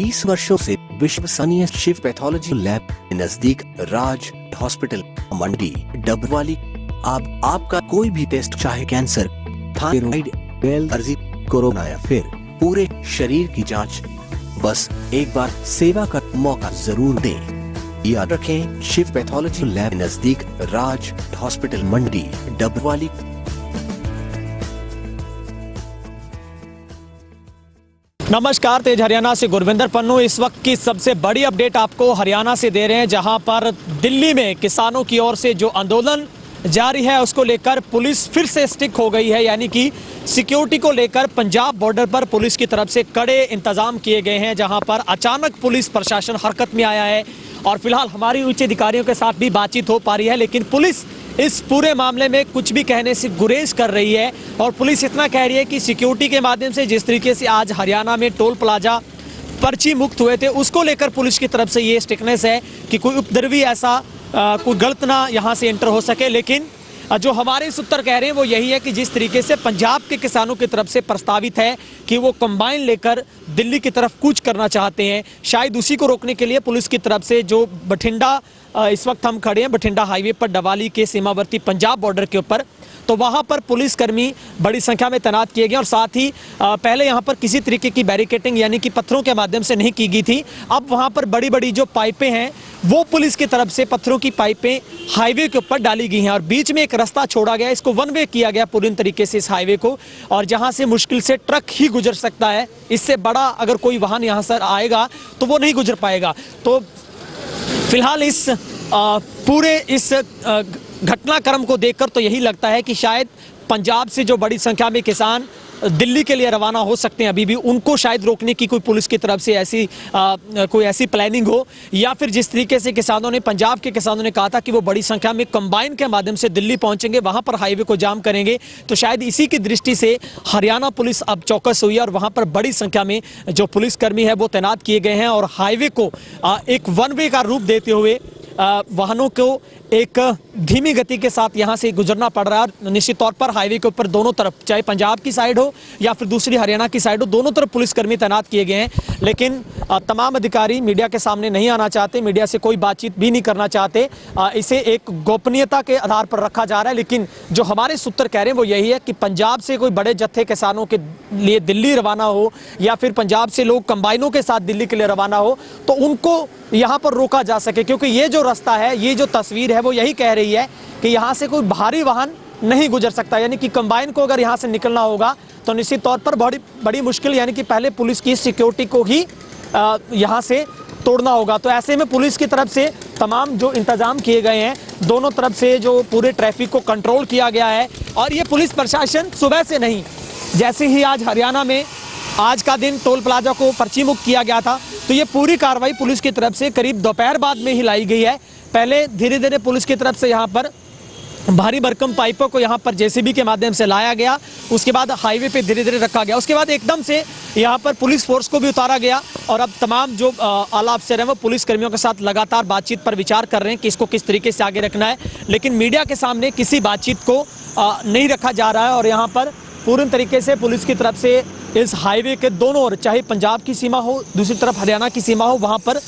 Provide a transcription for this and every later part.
20 वर्षों से विश्वसनीय शिव पैथोलॉजी लैब नजदीक राज हॉस्पिटल मंडी डबवाली। आपका कोई भी टेस्ट, चाहे कैंसर, थायराइड, एलर्जी, कोरोना या फिर पूरे शरीर की जांच, बस एक बार सेवा का मौका जरूर दें। याद रखें, शिव पैथोलॉजी लैब नजदीक राज हॉस्पिटल मंडी डबवाली। नमस्कार, तेज हरियाणा से गुरविंदर पन्नू। इस वक्त की सबसे बड़ी अपडेट आपको हरियाणा से दे रहे हैं, जहां पर दिल्ली में किसानों की ओर से जो आंदोलन जारी है उसको लेकर पुलिस फिर से स्टिक हो गई है। यानी कि सिक्योरिटी को लेकर पंजाब बॉर्डर पर पुलिस की तरफ से कड़े इंतजाम किए गए हैं, जहां पर अचानक पुलिस प्रशासन हरकत में आया है। और फिलहाल हमारी उच्च अधिकारियों के साथ भी बातचीत हो पा रही है, लेकिन पुलिस इस पूरे मामले में कुछ भी कहने से गुरेज कर रही है। और पुलिस इतना कह रही है कि सिक्योरिटी के माध्यम से जिस तरीके से आज हरियाणा में टोल प्लाजा पर्ची मुक्त हुए थे, उसको लेकर पुलिस की तरफ से ये स्टिकनेस है कि कोई उपद्रवी ऐसा कोई गलत ना यहाँ से एंटर हो सके। लेकिन जो हमारे सूत्र कह रहे हैं वो यही है कि जिस तरीके से पंजाब के किसानों की तरफ से प्रस्तावित है कि वो कंबाइन लेकर दिल्ली की तरफ कूच करना चाहते हैं, शायद उसी को रोकने के लिए पुलिस की तरफ से जो बठिंडा, इस वक्त हम खड़े हैं बठिंडा हाईवे पर डवाली के सीमावर्ती पंजाब बॉर्डर के ऊपर, तो वहाँ पर पुलिसकर्मी बड़ी संख्या में तैनात किए गए। और साथ ही पहले यहाँ पर किसी तरीके की बैरिकेटिंग यानी कि पत्थरों के माध्यम से नहीं की गई थी। अब वहाँ पर बड़ी बड़ी जो पाइपें हैं वो पुलिस की तरफ से पत्थरों की पाइपें हाईवे के ऊपर डाली गई हैं। और बीच में एक रास्ता छोड़ा गया, इसको वन वे किया गया पूरी तरीके से इस हाईवे को, और जहाँ से मुश्किल से ट्रक ही गुजर सकता है। इससे बड़ा अगर कोई वाहन यहाँ से आएगा तो वो नहीं गुजर पाएगा। तो फिलहाल इस पूरे इस घटनाक्रम को देखकर तो यही लगता है कि शायद पंजाब से जो बड़ी संख्या में किसान दिल्ली के लिए रवाना हो सकते हैं, अभी भी उनको शायद रोकने की कोई पुलिस की तरफ से ऐसी कोई ऐसी प्लानिंग हो, या फिर जिस तरीके से किसानों ने, पंजाब के किसानों ने कहा था कि वो बड़ी संख्या में कंबाइन के माध्यम से दिल्ली पहुंचेंगे, वहां पर हाईवे को जाम करेंगे, तो शायद इसी की दृष्टि से हरियाणा पुलिस अब चौकस हुई है और वहां पर बड़ी संख्या में जो पुलिसकर्मी है वो तैनात किए गए हैं। और हाईवे को एक वन वे का रूप देते हुए वाहनों को एक धीमी गति के साथ यहां से गुजरना पड़ रहा है। निश्चित तौर पर हाईवे के ऊपर दोनों तरफ, चाहे पंजाब की साइड हो या फिर दूसरी हरियाणा की साइड हो, दोनों तरफ पुलिसकर्मी तैनात किए गए हैं। लेकिन तमाम अधिकारी मीडिया के सामने नहीं आना चाहते, मीडिया से कोई बातचीत भी नहीं करना चाहते। इसे एक गोपनीयता के आधार पर रखा जा रहा है। लेकिन जो हमारे सूत्र कह रहे हैं वो यही है कि पंजाब से कोई बड़े जत्थे किसानों के लिए दिल्ली रवाना हो, या फिर पंजाब से लोग कंबाइनों के साथ दिल्ली के लिए रवाना हो, तो उनको यहाँ पर रोका जा सके। क्योंकि ये जो रास्ता है, ये जो तस्वीर है वो यही कह रही है कि यहाँ से कोई भारी वाहन नहीं गुजर सकता। यानी कि कंबाइन को अगर यहाँ से निकलना होगा तो निश्चित तौर पर बड़ी मुश्किल, यानी कि पहले पुलिस की सिक्योरिटी को ही यहाँ से तोड़ना होगा। तो ऐसे में पुलिस की तरफ से तमाम जो इंतजाम किए गए हैं, दोनों तरफ से जो पूरे ट्रैफिक को कंट्रोल किया गया है। और ये पुलिस प्रशासन सुबह से नहीं, जैसे ही आज हरियाणा में आज का दिन टोल प्लाजा को पर्ची मुक्त किया गया था, तो ये पूरी कार्रवाई पुलिस की तरफ से करीब दोपहर बाद में ही लाई गई है। पहले धीरे धीरे पुलिस की तरफ से यहाँ पर भारी भरकम पाइपों को यहाँ पर जेसीबी के माध्यम से लाया गया, उसके बाद हाईवे पे धीरे धीरे रखा गया, उसके बाद एकदम से यहाँ पर पुलिस फोर्स को भी उतारा गया। और अब तमाम जो आला अफसर हैं वो पुलिस कर्मियों के साथ लगातार बातचीत पर विचार कर रहे हैं कि इसको किस तरीके से आगे रखना है। लेकिन मीडिया के सामने किसी बातचीत को नहीं रखा जा रहा है। और यहाँ पर पूर्ण तरीके से पुलिस की तरफ से इस हाईवे के दोनों ओर, चाहे पंजाब की सीमा हो, दूसरी तरफ हरियाणा की सीमा हो, वहाँ पर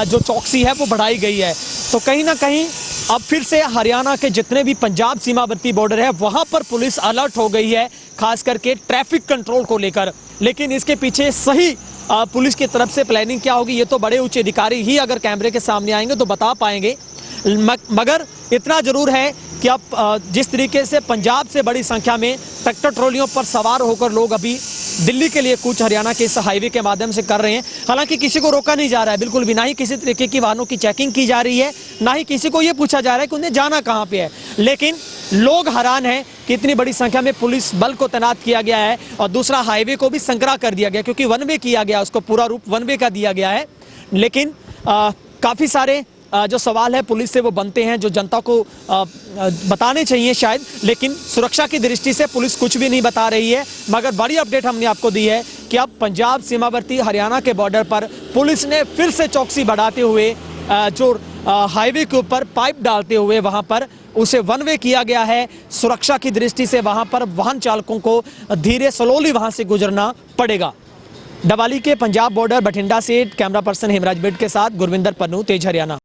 जो चौकसी है वो बढ़ाई गई है। तो कहीं ना कहीं अब फिर से हरियाणा के जितने भी पंजाब सीमावर्ती बॉर्डर है वहाँ पर पुलिस अलर्ट हो गई है, खास करके ट्रैफिक कंट्रोल को लेकर। लेकिन इसके पीछे सही पुलिस की तरफ से प्लानिंग क्या होगी, ये तो बड़े उच्च अधिकारी ही अगर कैमरे के सामने आएंगे तो बता पाएंगे। मगर इतना जरूर है कि अब जिस तरीके से पंजाब से बड़ी संख्या में ट्रैक्टर ट्रॉलियों पर सवार होकर लोग अभी दिल्ली के लिए कूच हरियाणा के इस हाईवे के माध्यम से कर रहे हैं, हालांकि किसी को रोका नहीं जा रहा है बिल्कुल भी, ना ही किसी तरीके की वाहनों की चेकिंग की जा रही है, ना ही किसी को ये पूछा जा रहा है कि उन्हें जाना कहाँ पे है। लेकिन लोग हैरान हैं कि इतनी बड़ी संख्या में पुलिस बल को तैनात किया गया है। और दूसरा, हाईवे को भी संकरा कर दिया गया, क्योंकि वन वे किया गया, उसको पूरा रूप वन वे का दिया गया है। लेकिन काफ़ी सारे जो सवाल है पुलिस से वो बनते हैं, जो जनता को बताने चाहिए शायद, लेकिन सुरक्षा की दृष्टि से पुलिस कुछ भी नहीं बता रही है। मगर बड़ी अपडेट हमने आपको दी है कि अब पंजाब सीमावर्ती हरियाणा के बॉर्डर पर पुलिस ने फिर से चौकसी बढ़ाते हुए जो हाईवे के ऊपर पाइप डालते हुए वहां पर उसे वन वे किया गया है। सुरक्षा की दृष्टि से वहां पर वाहन चालकों को धीरे स्लोली वहां से गुजरना पड़ेगा। डबवाली के पंजाब बॉर्डर बठिंडा से कैमरा पर्सन हेमराज बिट के साथ गुरविंदर पन्नू, तेज हरियाणा।